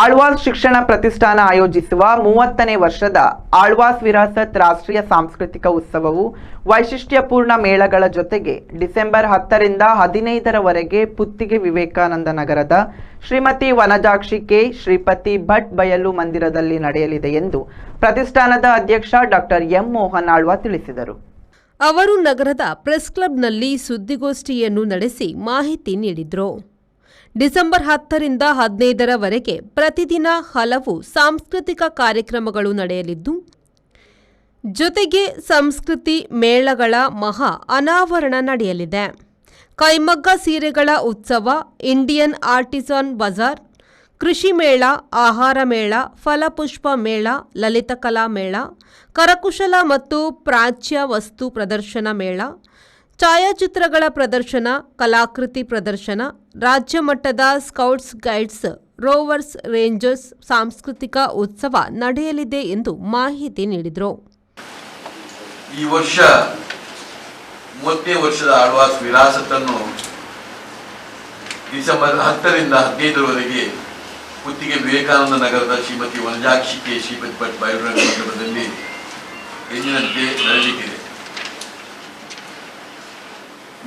ಆಳ್ವಾಸ್ ಶಿಕ್ಷಣ ಪ್ರತಿಷ್ಠಾನ ಆಯೋಜಿಸುವ 30ನೇ ವರ್ಷದ ಆಳ್ವಾಸ್ ವಿರಾಸತ್ ರಾಷ್ಟ್ರೀಯ ಸಾಂಸ್ಕೃತಿಕ ಉತ್ಸವವು ವೈಶಿಷ್ಟ್ಯಪೂರ್ಣ ಮೇಳಗಳ ಜೊತೆಗೆ ಡಿಸೆಂಬರ್ 10ರಿಂದ 15ರವರೆಗೆ ಪುತ್ತಿಗೆ ವಿವೇಕಾನಂದ ನಗರದ ಶ್ರೀಮತಿ ವನಜಾಕ್ಷಿ ಕೆ ಶ್ರೀಪತಿ ಭಟ್ ಬಯಲು ಮಂದಿರದಲ್ಲಿ ನಡೆಯಲಿದೆ ಎಂದು ಪ್ರತಿಷ್ಠಾನದ ಅಧ್ಯಕ್ಷ ಡಾಕ್ಟರ್ ಎಂ ಮೋಹನ್ ಆಳ್ವ ತಿಳಿಸಿದರು. ಅವರು ನಗರದ ಪ್ರೆಸ್ ಕ್ಲಬ್ನಲ್ಲಿ ಸುದ್ದಿಗೋಷ್ಠಿಯನ್ನು ನಡೆಸಿ ಮಾಹಿತಿ ನೀಡಿದರು. ಡಿಸೆಂಬರ್ 10ರಿಂದ 15ರವರೆಗೆ ಪ್ರತಿದಿನ ಹಲವು ಸಾಂಸ್ಕೃತಿಕ ಕಾರ್ಯಕ್ರಮಗಳು ನಡೆಯಲಿದ್ದು, ಜೊತೆಗೆ ಸಂಸ್ಕೃತಿ ಮೇಳಗಳ ಮಹಾ ಅನಾವರಣ ನಡೆಯಲಿದೆ. ಕೈಮಗ್ಗ ಸೀರೆಗಳ ಉತ್ಸವ, ಇಂಡಿಯನ್ ಆರ್ಟಿಸನ್ ಬಜಾರ್, ಕೃಷಿ ಮೇಳ, ಆಹಾರ ಮೇಳ, ಫಲಪುಷ್ಪ ಮೇಳ, ಲಲಿತಕಲಾ ಮೇಳ, ಕರಕುಶಲ ಮತ್ತು ಪ್ರಾಚ್ಯ ವಸ್ತು ಪ್ರದರ್ಶನ ಮೇಳ, ಛಾಯಾಚಿತ್ರಗಳ ಪ್ರದರ್ಶನ, ಕಲಾಕೃತಿ ಪ್ರದರ್ಶನ, ರಾಜ್ಯ ಮಟ್ಟದ ಸ್ಕೌಟ್ಸ್ ಗೈಡ್ಸ್, ರೋವರ್ಸ್ ರೇಂಜರ್ಸ್ ಸಾಂಸ್ಕೃತಿಕ ಉತ್ಸವ ನಡೆಯಲಿದೆ ಎಂದು ಮಾಹಿತಿ ನೀಡಿದರು. ಈ ವರ್ಷ 30ನೇ ವರ್ಷದ ಆಳ್ವಾಸ್ ವಿರಾಸತನ್ನು ಡಿಸೆಂಬರ್ 10ರಿಂದ 15ರವರೆಗೆ ಪುತ್ತಿಗೆ ವಿವೇಕಾನಂದ ನಗರದ ಶ್ರೀಮತಿ ವನಜಾಕ್ಷಿ ಕೆ ಶ್ರೀಪತಿ ಭಟ್ ಬಯಲು ಮಂಟಪದಲ್ಲಿ ಎಂದಿನಂತೆ ನಡೆಯಲಿದೆ.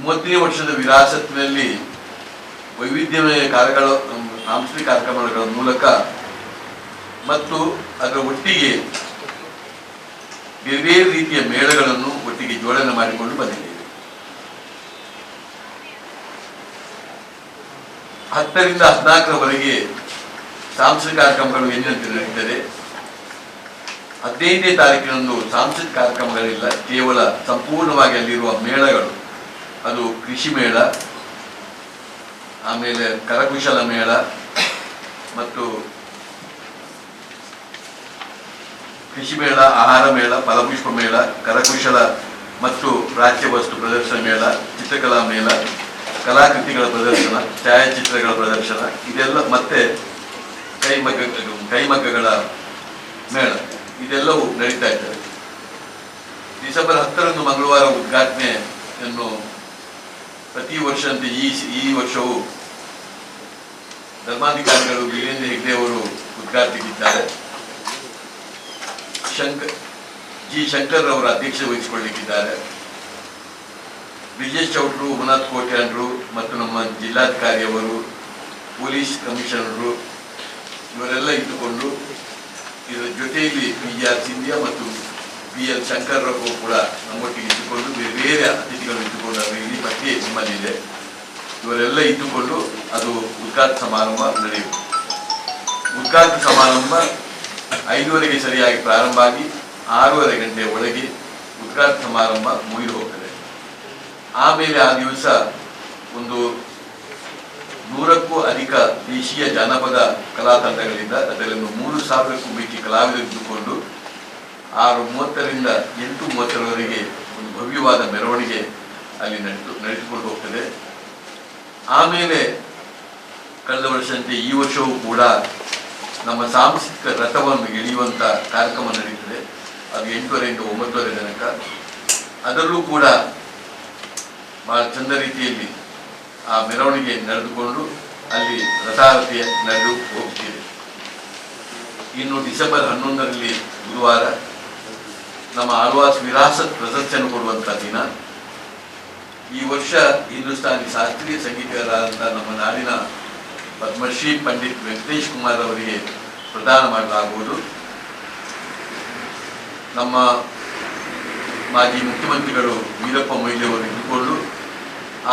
30ನೇ ವರ್ಷದ ವಿರಾಸತ್ನಲ್ಲಿ ವೈವಿಧ್ಯಮಯ ಸಾಂಸ್ಕೃತಿಕ ಕಾರ್ಯಕ್ರಮಗಳ ಮೂಲಕ ಮತ್ತು ಅದರ ಒಟ್ಟಿಗೆ ಬೇರೆ ಬೇರೆ ರೀತಿಯ ಮೇಳಗಳನ್ನು ಒಟ್ಟಿಗೆ ಜೋಡಣೆ ಮಾಡಿಕೊಂಡು ಬಂದಿದ್ದೇವೆ. 10ರಿಂದ 14ರವರೆಗೆ ಸಾಂಸ್ಕೃತಿಕ ಕಾರ್ಯಕ್ರಮಗಳು ಎಂದಿನಂತೆ ನಡೆಯುತ್ತದೆ. 15ನೇ ತಾರೀಕಿನಂದು ಸಾಂಸ್ಕೃತಿಕ ಕಾರ್ಯಕ್ರಮಗಳಿಲ್ಲ, ಕೇವಲ ಸಂಪೂರ್ಣವಾಗಿ ಅಲ್ಲಿರುವ ಮೇಳಗಳು, ಅದು ಕೃಷಿ ಮೇಳ, ಆಮೇಲೆ ಕರಕುಶಲ ಮೇಳ ಮತ್ತು ಕೃಷಿ ಮೇಳ, ಆಹಾರ ಮೇಳ, ಫಲಪುಷ್ಪ ಮೇಳ, ಕರಕುಶಲ ಮತ್ತು ಪ್ರಾಚ್ಯ ವಸ್ತು ಪ್ರದರ್ಶನ ಮೇಳ, ಚಿತ್ರಕಲಾ ಮೇಳ, ಕಲಾಕೃತಿಗಳ ಪ್ರದರ್ಶನ, ಛಾಯಾಚಿತ್ರಗಳ ಪ್ರದರ್ಶನ, ಇದೆಲ್ಲ ಮತ್ತೆ ಕೈಮಗ್ಗಗಳ ಮೇಳ, ಇದೆಲ್ಲವೂ ನಡೀತಾ ಇದ್ದಾರೆ. ಡಿಸೆಂಬರ್ 10ರಂದು ಮಂಗಳವಾರ ಉದ್ಘಾಟನೆಯನ್ನು ಪ್ರತಿ ವರ್ಷದಂತೆ ಈ ವರ್ಷವೂ ಧರ್ಮಾಧಿಕಾರಿಗಳು ವೀರೇಂದ್ರ ಹೆಗ್ಡೆ ಅವರು ಉದ್ಘಾಟಿಸಿದ್ದಾರೆ. ಶಂಕರ್ ಅವರ ಅಧ್ಯಕ್ಷತೆ ವಹಿಸಿಕೊಳ್ಳಲಿಕ್ಕಿದ್ದಾರೆ. ಬ್ರಿಜೇಶ್ ಚೌಟ್ರು, ಉಮನಾಥ್ ಕೋಟ್ಯಾನ್ರು ಮತ್ತು ನಮ್ಮ ಜಿಲ್ಲಾಧಿಕಾರಿಯವರು, ಪೊಲೀಸ್ ಕಮಿಷನರು ಇವರೆಲ್ಲ ಇಟ್ಟುಕೊಂಡು, ಇದರ ಜೊತೆಯಲ್ಲಿ PR ಸಿಂಧ್ಯಾ ಮತ್ತು PL ಶಂಕರ್ ಅವರು ಕೂಡ ನಮ್ಮೊಟ್ಟಿಗೆ ಇಟ್ಟುಕೊಂಡು, ಬೇರೆ ಬೇರೆ ಅತಿಥಿಗಳು ಇಟ್ಟುಕೊಂಡು, ಅದರ ಇಡೀ ಪಟ್ಟಿ ನಿಮ್ಮಲ್ಲಿದೆ, ಇವರೆಲ್ಲ ಇಟ್ಟುಕೊಂಡು ಅದು ಉದ್ಘಾಟನಾ ಸಮಾರಂಭ ನಡೆಯುತ್ತೆ. ಉದ್ಘಾಟನಾ ಸಮಾರಂಭ 5:30ಗೆ ಸರಿಯಾಗಿ ಪ್ರಾರಂಭ ಆಗಿ 6:30 ಗಂಟೆ ಒಳಗೆ ಉದ್ಘಾಟನಾ ಸಮಾರಂಭ ಮುಗಿದು ಹೋಗ್ತದೆ. ಆಮೇಲೆ ಆ ದಿವಸ ಒಂದು 100ಕ್ಕೂ ಅಧಿಕ ದೇಶೀಯ ಜಾನಪದ ಕಲಾ ತಂಡಗಳಿಂದ ಅದರಲ್ಲಿ 3,000ಕ್ಕೂ ಮಿಕ್ಕಿ ಕಲಾವಿದರು ಇದ್ದುಕೊಂಡು 6:30ರಿಂದ 8:30ರವರೆಗೆ ಒಂದು ಭವ್ಯವಾದ ಮೆರವಣಿಗೆ ಅಲ್ಲಿ ನಡೆದುಕೊಂಡು ಹೋಗ್ತದೆ. ಆಮೇಲೆ ಕಳೆದ ವರ್ಷದಂತೆ ಈ ವರ್ಷವೂ ಕೂಡ ನಮ್ಮ ಸಾಂಸ್ಕೃತಿಕ ರಥವನ್ನು ಎಳೆಯುವಂಥ ಕಾರ್ಯಕ್ರಮ ನಡೀತದೆ. ಅದು 8:30ರಿಂದ 9:30 ತನಕ. ಅದರಲ್ಲೂ ಕೂಡ ಬಹಳ ಚಂದ ರೀತಿಯಲ್ಲಿ ಆ ಮೆರವಣಿಗೆ ನಡೆದುಕೊಂಡು ಅಲ್ಲಿ ರಥಾರಥಿ ನಡೆದು ಹೋಗ್ತಿದೆ. ಇನ್ನು ಡಿಸೆಂಬರ್ 11ರಲ್ಲಿ ಗುರುವಾರ ನಮ್ಮ ಆಳ್ವಾಸ್ ವಿರಾಸತ್ ಪ್ರಶಸ್ತಿಯನ್ನು ಕೊಡುವಂಥ ದಿನ. ಈ ವರ್ಷ ಹಿಂದೂಸ್ತಾನಿ ಶಾಸ್ತ್ರೀಯ ಸಂಗೀತಗಾರರಾದಂಥ ನಮ್ಮ ನಾಡಿನ ಪದ್ಮಶ್ರೀ ಪಂಡಿತ್ ವೆಂಕಟೇಶ್ ಕುಮಾರ್ ಅವರಿಗೆ ಪ್ರದಾನ ಮಾಡಲಾಗುವುದು. ನಮ್ಮ ಮಾಜಿ ಮುಖ್ಯಮಂತ್ರಿಗಳು ವೀರಪ್ಪ ಮೊಯ್ಲಿ ಅವರು ಇದ್ದುಕೊಂಡು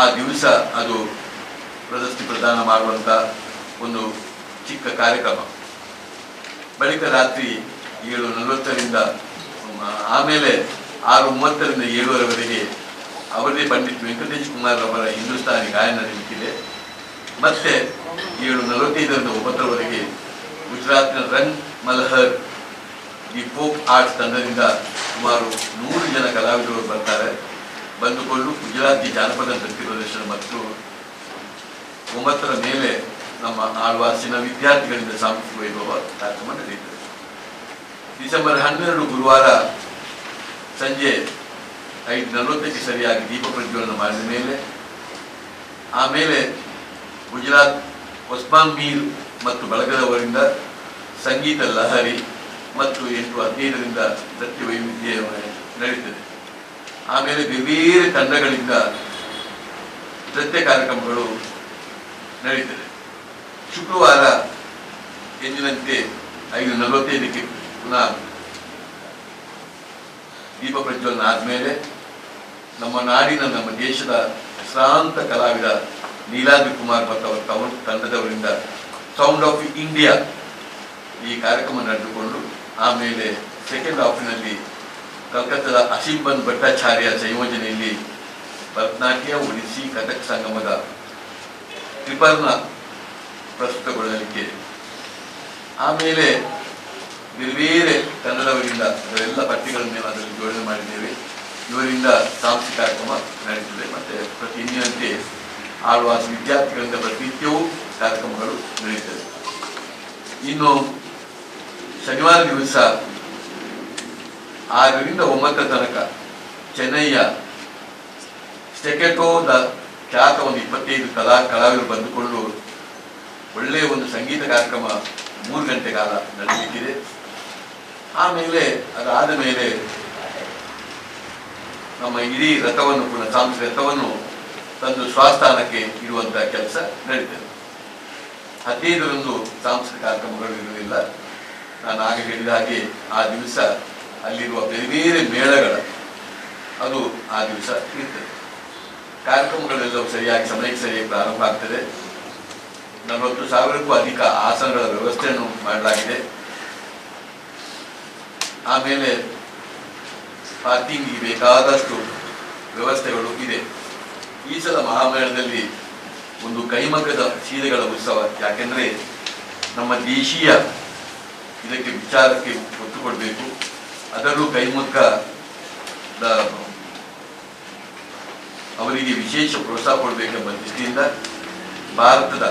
ಆ ದಿವಸ ಅದು ಪ್ರಶಸ್ತಿ ಪ್ರದಾನ ಮಾಡುವಂಥ ಒಂದು ಚಿಕ್ಕ ಕಾರ್ಯಕ್ರಮ. ಬಳಿಕ ರಾತ್ರಿ 7:40ರಿಂದ ಆಮೇಲೆ 6:30ರಿಂದ 7:00ರವರೆಗೆ ಅವರದೇ ಪಂಡಿತ್ ವೆಂಕಟೇಶ್ ಕುಮಾರ್ ಅವರ ಹಿಂದೂಸ್ತಾನಿ ಗಾಯನ ನಡೆಯುತ್ತಿದೆ. ಮತ್ತೆ 7:45ರಿಂದ 9:00ರವರೆಗೆ ಗುಜರಾತ್ನ ರಂಗ್ ಮಲ್ಹರ್ ದಿ ಫೋಕ್ ಆರ್ಟ್ಸ್ ತಂಡದಿಂದ ಸುಮಾರು 100 ಜನ ಕಲಾವಿದರು ಬರ್ತಾರೆ. ಬಂದುಕೊಂಡು ಗುಜರಾತಿ ಜಾನಪದ ನೃತ್ಯ ಪ್ರದರ್ಶನ ಮತ್ತು 9ರ ಮೇಲೆ ನಮ್ಮ ಆಳ್ವಾಸಿನ ವಿದ್ಯಾರ್ಥಿಗಳಿಂದ ಸಾಂಸ್ಕೃತಿಕ ವೈಭವ ಕಾರ್ಯಕ್ರಮ ನಡೆಯುತ್ತದೆ. ಡಿಸೆಂಬರ್ 12 ಗುರುವಾರ ಸಂಜೆ 5:40ಕ್ಕೆ ಸರಿಯಾಗಿ ದೀಪ ಪ್ರಜ್ವಲನ ಮಾಡಿದ ಮೇಲೆ ಆಮೇಲೆ ಗುಜರಾತ್ ಒಸ್ಮಾನ್ ಮೀರ್ ಮತ್ತು ಬಳಗದವರಿಂದ ಸಂಗೀತ ಲಹರಿ ಮತ್ತು 8-15ರಿಂದ ನೃತ್ಯ ವೈವಿಧ್ಯ ನಡೀತದೆ. ಆಮೇಲೆ ಬೇರೆ ತಂಡಗಳಿಂದ ನೃತ್ಯ ಕಾರ್ಯಕ್ರಮಗಳು ನಡೀತದೆ. ಶುಕ್ರವಾರ ಎಂದಿನಂತೆ 5:45ಕ್ಕೆ ಪುನಃ ದೀಪ ಪ್ರಜ್ವಲನ ಆದಮೇಲೆ ನಮ್ಮ ನಾಡಿನ, ನಮ್ಮ ದೇಶದ ಶ್ರಾಂತ ಕಲಾವಿದ ನೀಲಾದ್ರಿ ಕುಮಾರ್ ಭಟ್ ಅವರ ತಂಡದವರಿಂದ ಸೌಂಡ್ ಆಫ್ ಇಂಡಿಯಾ ಈ ಕಾರ್ಯಕ್ರಮ ನಡೆದುಕೊಂಡು ಆಮೇಲೆ ಸೆಕೆಂಡ್ ಹಾಫಿನಲ್ಲಿ ಕಲ್ಕತ್ತಾದ ಅಸಿಂಬನ್ ಭಟ್ಟಾಚಾರ್ಯ ಸಂಯೋಜನೆಯಲ್ಲಿ ಭರತನಾಟ್ಯ, ಒಡಿಸ್ಸಿ, ಕಥಕ್ ಸಂಗಮದ ತ್ರಿಪರ್ಣ ಪ್ರಸ್ತುತಗೊಳ್ಳಲಿಕ್ಕೆ, ಆಮೇಲೆ ಬೇರೆ ತಂಡದವರಿಂದ ಅದರೆಲ್ಲ ಪಟ್ಟಿಗಳನ್ನು ಅದರಲ್ಲಿ ಜೋಡಣೆ ಮಾಡಿದ್ದೇವೆ. ಇವರಿಂದ ಸಾಂಸ್ಕೃತಿಕ ಕಾರ್ಯಕ್ರಮ ನಡೀತದೆ. ಮತ್ತು ಪ್ರತಿನಿತ್ಯಂತೆ ಆಳ್ವಾಸ್ ವಿದ್ಯಾರ್ಥಿಗಳಿಂದ ಪ್ರತಿನಿತ್ಯವೂ ಕಾರ್ಯಕ್ರಮಗಳು ನಡೆಯುತ್ತವೆ. ಇನ್ನು ಶನಿವಾರ ದಿವಸ 6ರಿಂದ 9 ತನಕ ಚೆನ್ನೈಯ ಸ್ಟೆಕೆಟೋದ ಖ್ಯಾತ ಒಂದು 25 ಕಲಾವಿದರು ಬಂದುಕೊಂಡು ಒಳ್ಳೆಯ ಒಂದು ಸಂಗೀತ ಕಾರ್ಯಕ್ರಮ 3 ಗಂಟೆ ಕಾಲ ನಡೆಯಲಿಕ್ಕಿದೆ. ಆಮೇಲೆ ಅದಾದ ಮೇಲೆ ನಮ್ಮ ಇಡೀ ರಥವನ್ನು ಪುನಃ ಸಾಂಸ್ಕೃತಿಕ ರಥವನ್ನು ತಂದು ಸ್ವಸ್ಥಾನಕ್ಕೆ ಇರುವಂತಹ ಕೆಲಸ ನಡೀತದೆ. 15ರಂದು ಸಾಂಸ್ಕೃತಿಕ ಕಾರ್ಯಕ್ರಮಗಳು ಇರುವುದಿಲ್ಲ. ನಾನು ಆಗ ಹೇಳಿದ ಹಾಗೆ ಆ ದಿವಸ ಅಲ್ಲಿರುವ ಬೇರೆ ಮೇಳಗಳ ಅದು ಆ ದಿವಸ ಇರ್ತದೆ. ಕಾರ್ಯಕ್ರಮಗಳೆಲ್ಲವೂ ಸರಿಯಾಗಿ ಸಮಯಕ್ಕೆ ಸರಿಯಾಗಿ ಪ್ರಾರಂಭ ಆಗ್ತದೆ. 40,000ಕ್ಕೂ ಅಧಿಕ ಆಸನಗಳ ವ್ಯವಸ್ಥೆಯನ್ನು ಮಾಡಲಾಗಿದೆ. ಆಮೇಲೆ ಪಾರ್ಕಿಂಗ್ಗೆ ಬೇಕಾದಷ್ಟು ವ್ಯವಸ್ಥೆಗಳು ಇದೆ. ಈ ಸಲ ಮಹಾಮೇಳದಲ್ಲಿ ಒಂದು ಕೈಮಗ್ಗದ ಸೀರೆಗಳ ಉತ್ಸವ. ಯಾಕೆಂದರೆ ನಮ್ಮ ದೇಶೀಯ ಇದಕ್ಕೆ ವಿಚಾರಕ್ಕೆ ಒತ್ತು ಕೊಡಬೇಕು. ಅದರಲ್ಲೂ ಕೈಮಗ್ಗದ ಅವರಿಗೆ ವಿಶೇಷ ಪ್ರೋತ್ಸಾಹ ಕೊಡಬೇಕೆಂಬ ದೃಷ್ಟಿಯಿಂದ ಭಾರತದ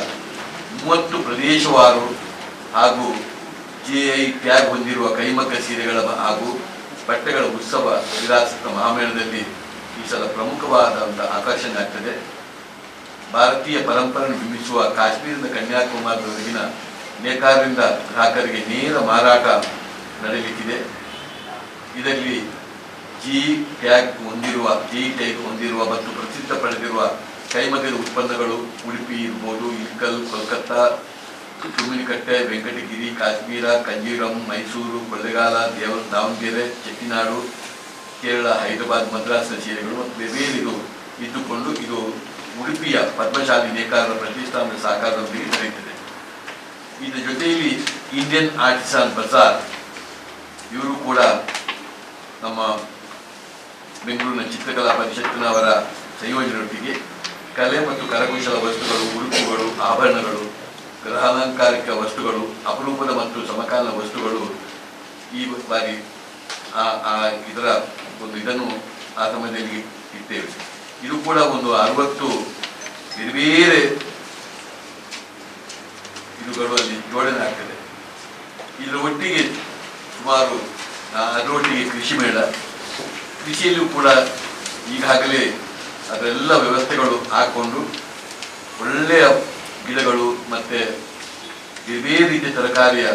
30 ಪ್ರದೇಶವಾರು ಹಾಗೂ GI ಟ್ಯಾಗ್ ಹೊಂದಿರುವ ಕೈಮಗ್ಗ ಸೀರೆಗಳ ಹಾಗೂ ಬಟ್ಟೆಗಳ ಉತ್ಸವ ವಿರಾಸತ ಮಹಾಮೇಳದಲ್ಲಿ ಈ ಸಲ ಪ್ರಮುಖವಾದಂಥ ಆಕರ್ಷಣೆ ಆಗ್ತದೆ. ಭಾರತೀಯ ಪರಂಪರೆಯನ್ನು ಬಿಂಬಿಸುವ ಕಾಶ್ಮೀರದಿಂದ ಕನ್ಯಾಕುಮಾರಿವರೆಗಿನ ನೇಕಾರರಿಂದ ಗ್ರಾಹಕರಿಗೆ ನೇರ ಮಾರಾಟ ನಡೆಯಲಿಕ್ಕಿದೆ. ಇದರಲ್ಲಿ GI ಟ್ಯಾಗ್ ಹೊಂದಿರುವ ಮತ್ತು ಪ್ರಸಿದ್ಧ ಪಡೆದಿರುವ ಕೈಮಗ್ಗದ ಉತ್ಪನ್ನಗಳು ಉಡುಪಿ ಇರ್ಬೋದು, ಇಲ್ಕಲ್, ಕೋಲ್ಕತ್ತಾ, ತುಮ್ಮಿನಕಟ್ಟೆ, ವೆಂಕಟಗಿರಿ, ಕಾಶ್ಮೀರ, ಕಂಜೀರಂ, ಮೈಸೂರು, ಕೊಳ್ಳೇಗಾಲ, ದಾವಣಗೆರೆ, ಚೆಟ್ಟಿನಾಡು, ಕೇರಳ, ಹೈದರಾಬಾದ್, ಮದ್ರಾಸ್ನ ಸೀರೆಗಳು ಮತ್ತು ಬೇರೆ ಇದು ಇದ್ದುಕೊಂಡು ಇದು ಉಡುಪಿಯ ಪದ್ಮಶಾಲಿ ನೇಕಾರರ ಪ್ರತಿಷ್ಠಾನದ ಸಹಕಾರದೊಂದಿಗೆ ನಡೆಯುತ್ತದೆ. ಇದರ ಜೊತೆಯಲ್ಲಿ ಇಂಡಿಯನ್ ಆರ್ಟಿಸನ್ ಬಜಾರ್ ಇವರು ಕೂಡ ನಮ್ಮ ಬೆಂಗಳೂರಿನ ಚಿತ್ರಕಲಾ ಪರಿಷತ್ತಿನವರ ಸಂಯೋಜನೆಯೊಟ್ಟಿಗೆ ಕಲೆ ಮತ್ತು ಕರಕುಶಲ ವಸ್ತುಗಳು, ಉಡುಪುಗಳು, ಆಭರಣಗಳು, ಗೃಹಾಲಂಕಾರಿಕ ವಸ್ತುಗಳು, ಅಪರೂಪದ ಮತ್ತು ಸಮಕಾಲೀನ ವಸ್ತುಗಳು ಈ ಬಾರಿ ಇದರ ಒಂದು ಇದನ್ನು ಆ ಸಮಯದಲ್ಲಿ ಇಟ್ಟೇವೆ. ಇದು ಕೂಡ ಒಂದು 60 ಬೇರೆ ಇದುಗಳು ಅಲ್ಲಿ ಜೋಡಣೆ ಆಗ್ತದೆ. ಇದರ ಒಟ್ಟಿಗೆ ಸುಮಾರು ಅದರೊಟ್ಟಿಗೆ ಕೃಷಿ ಮೇಳ, ಕೃಷಿಯಲ್ಲೂ ಕೂಡ ಈಗಾಗಲೇ ಅದರೆಲ್ಲ ವ್ಯವಸ್ಥೆಗಳು ಹಾಕ್ಕೊಂಡು ಒಳ್ಳೆಯ ಗಿಡಗಳು ಮತ್ತು ಬೇರೆ ರೀತಿಯ ತರಕಾರಿಯ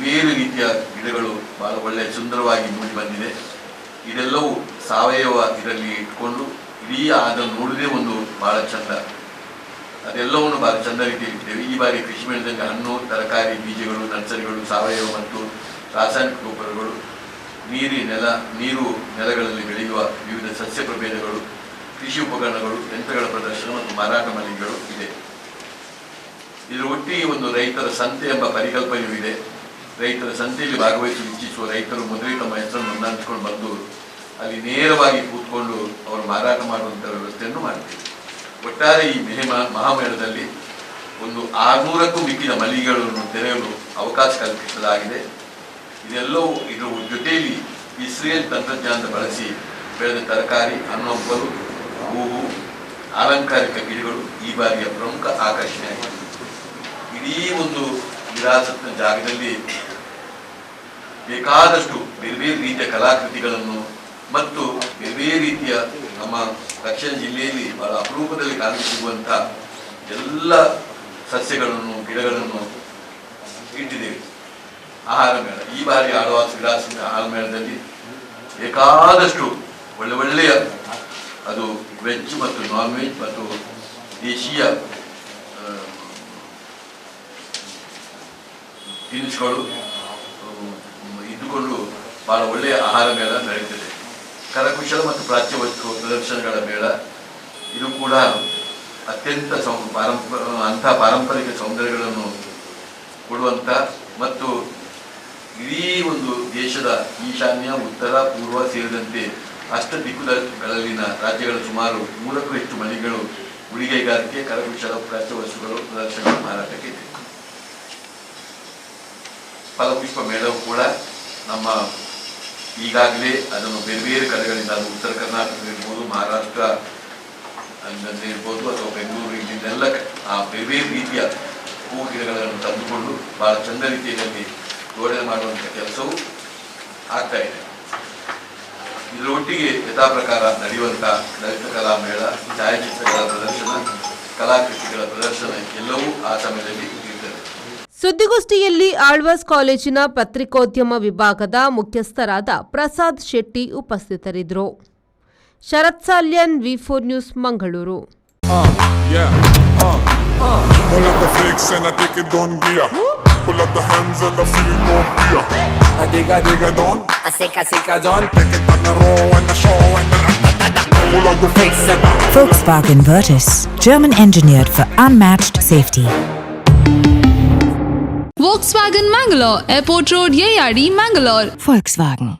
ಬೇರೆ ರೀತಿಯ ಗಿಡಗಳು ಬಹಳ ಒಳ್ಳೆಯ ಸುಂದರವಾಗಿ ಮೂಡಿ ಬಂದಿದೆ. ಇದೆಲ್ಲವೂ ಸಾವಯವ ಇದರಲ್ಲಿ ಇಟ್ಕೊಂಡು ಇಡೀ ಅದನ್ನು ನೋಡುವುದೇ ಒಂದು ಬಹಳ ಚಂದ. ಅದೆಲ್ಲವನ್ನು ಬಹಳ ಚಂದ ರೀತಿಯಲ್ಲಿ ಇಟ್ಟಿದ್ದೇವೆ. ಈ ಬಾರಿ ಕೃಷಿ ಮೇಳದಲ್ಲಿ ಹಣ್ಣು, ತರಕಾರಿ, ಬೀಜಗಳು, ನರ್ಸರಿಗಳು, ಸಾವಯವ ಮತ್ತು ರಾಸಾಯನಿಕ ಗೊಬ್ಬರಗಳು, ನೀರು ನೆಲಗಳಲ್ಲಿ ಬೆಳೆಯುವ ವಿವಿಧ ಸಸ್ಯ ಪ್ರಭೇದಗಳು, ಕೃಷಿ ಉಪಕರಣಗಳು, ಯಂತ್ರಗಳ ಪ್ರದರ್ಶನ ಮತ್ತು ಮಾರಾಟ ಮಳಿಗೆಗಳು ಇದೆ. ಇದರ ಒಟ್ಟಿಗೆ ಒಂದು ರೈತರ ಸಂತೆ ಎಂಬ ಪರಿಕಲ್ಪನೆಯೂ ಇದೆ. ರೈತರ ಸಂತೆಯಲ್ಲಿ ಭಾಗವಹಿಸಲು ಇಚ್ಛಿಸುವ ರೈತರು ಮೊದಲೇ ತಮ್ಮ ಹೆಸರನ್ನು ನೋಂದಾಯಿಸಿಕೊಂಡು ಬಂದು ಅಲ್ಲಿ ನೇರವಾಗಿ ಕೂತ್ಕೊಂಡು ಅವರು ಮಾರಾಟ ಮಾಡುವಂಥ ವ್ಯವಸ್ಥೆಯನ್ನು ಮಾಡ್ತೀವಿ. ಒಟ್ಟಾರೆ ಈ ಮಹಾಮೇಳದಲ್ಲಿ ಒಂದು 600ಕ್ಕೂ ಮಿಕ್ಕಿದ ಮಳಿಗೆಗಳನ್ನು ತೆರೆಯಲು ಅವಕಾಶ ಕಲ್ಪಿಸಲಾಗಿದೆ. ಇದೆಲ್ಲವೂ ಇದರ ಜೊತೆಯಲ್ಲಿ ಇಸ್ರೇಲ್ ತಂತ್ರಜ್ಞಾನದ ಬಳಸಿ ಬೆಳೆದ ತರಕಾರಿ, ಹಣ್ಣು ಹಂಪಲು, ಹೂವು, ಅಲಂಕಾರಿಕ ಗಿಡಗಳು ಈ ಬಾರಿಯ ಪ್ರಮುಖ ಆಕರ್ಷಣೆಯಾಗಿದೆ. ಇಡೀ ಒಂದು ವಿರಾಸತ್ನ ಜಾಗದಲ್ಲಿ ಬೇಕಾದಷ್ಟು ಬೇರೆ ರೀತಿಯ ಕಲಾಕೃತಿಗಳನ್ನು ಮತ್ತು ಬೇರೆ ರೀತಿಯ ನಮ್ಮ ದಕ್ಷಿಣ ಜಿಲ್ಲೆಯಲ್ಲಿ ಬಹಳ ಅಪರೂಪದಲ್ಲಿ ಕಾಣಸಿಗುವಂಥ ಎಲ್ಲ ಸಸ್ಯಗಳನ್ನು, ಗಿಡಗಳನ್ನು ಇಟ್ಟಿದ್ದೇವೆ. ಆಹಾರ ಮೇಳ ಈ ಬಾರಿ ಆಳ್ವಾಸ್ ವಿಳಾಸದ ಆಹಾರ ಮೇಳದಲ್ಲಿ ಬೇಕಾದಷ್ಟು ಒಳ್ಳೆಯ ಅದು ವೆಜ್ ಮತ್ತು ನಾನ್ ವೆಜ್ ಮತ್ತು ದೇಶೀಯ ತಿನಿಸುಗಳು ಇದ್ದುಕೊಂಡು ಬಹಳ ಒಳ್ಳೆಯ ಆಹಾರ ಮೇಳ ನಡೆಯುತ್ತದೆ. ಕರಕುಶಲ ಮತ್ತು ಪ್ರಾಚ್ಯ ವಸ್ತು ಪ್ರದರ್ಶನಗಳ ಮೇಳ ಇದು ಕೂಡ ಅತ್ಯಂತ ಪಾರಂಪರಿಕ ಸೌಂದರ್ಯಗಳನ್ನು ಕೊಡುವಂಥ ಮತ್ತು ಇಡೀ ಒಂದು ದೇಶದ ಈಶಾನ್ಯ, ಉತ್ತರ, ಪೂರ್ವ ಸೇರಿದಂತೆ ಅಷ್ಟ ದಿಕ್ಕುಗಳಲ್ಲಿನ ರಾಜ್ಯಗಳ ಸುಮಾರು 3ಕ್ಕೂ ಹೆಚ್ಚು ಮಳಿಗೆಗಳು ಉಡುಗೆಗಾರಿಕೆ, ಕರಕುಶಲ, ಪ್ರಾಚ್ಯ ವಸ್ತುಗಳು ಪ್ರದರ್ಶನ ಮಾರಾಟಕ್ಕೆ ಇದೆ. ಫಲಪುಷ್ಪ ಮೇಳವು ಕೂಡ ನಮ್ಮ ಈಗಾಗಲೇ ಅದನ್ನು ಬೇರೆ ಬೇರೆ ಕಡೆಗಳಿಂದ, ಅದು ಉತ್ತರ ಕರ್ನಾಟಕ ಇರ್ಬೋದು, ಮಹಾರಾಷ್ಟ್ರ ಇರ್ಬೋದು ಅಥವಾ ಬೆಂಗಳೂರು, ಇಲ್ಲಿಂದೆಲ್ಲ ಆ ಬೇರೆ ಬೇರೆ ರೀತಿಯ ಹೂ ಗಿಡಗಳನ್ನು ತಂದುಕೊಂಡು ಬಹಳ ಚಂದ ರೀತಿಯಲ್ಲಿ ಜೋಡಣೆ ಮಾಡುವಂಥ ಕೆಲಸವೂ ಆಗ್ತಾ ಇದೆ. ಇದರೊಟ್ಟಿಗೆ ಯಥಾ ಪ್ರಕಾರ ನಡೆಯುವಂಥ ಲಲಿತ ಕಲಾ ಮೇಳ, ಛಾಯಾಚಿತ್ರಗಳ ಪ್ರದರ್ಶನ, ಕಲಾಕೃತಿಗಳ ಪ್ರದರ್ಶನ ಎಲ್ಲವೂ ಆ ಸಮಯದಲ್ಲಿ ಇರ್ತದೆ. ಸುದ್ದಿಗೋಷ್ಠಿಯಲ್ಲಿ ಆಳ್ವಾಸ್ ಕಾಲೇಜಿನ ಪತ್ರಿಕೋದ್ಯಮ ವಿಭಾಗದ ಮುಖ್ಯಸ್ಥರಾದ ಪ್ರಸಾದ್ ಶೆಟ್ಟಿ ಉಪಸ್ಥಿತರಿದ್ದರು. Sharath Salian, V4 news, Mangaluru. Pull up the flicks and I take it on gear. Pull up the hands and I feel no fear. I dig a don. I sick a don. Take it on the row and the show and the pull up the flicks and Volkswagen Virtus, German engineered for unmatched safety. Volkswagen Mangalore, Airport Road, Yeyadi, Mangalore. Volkswagen.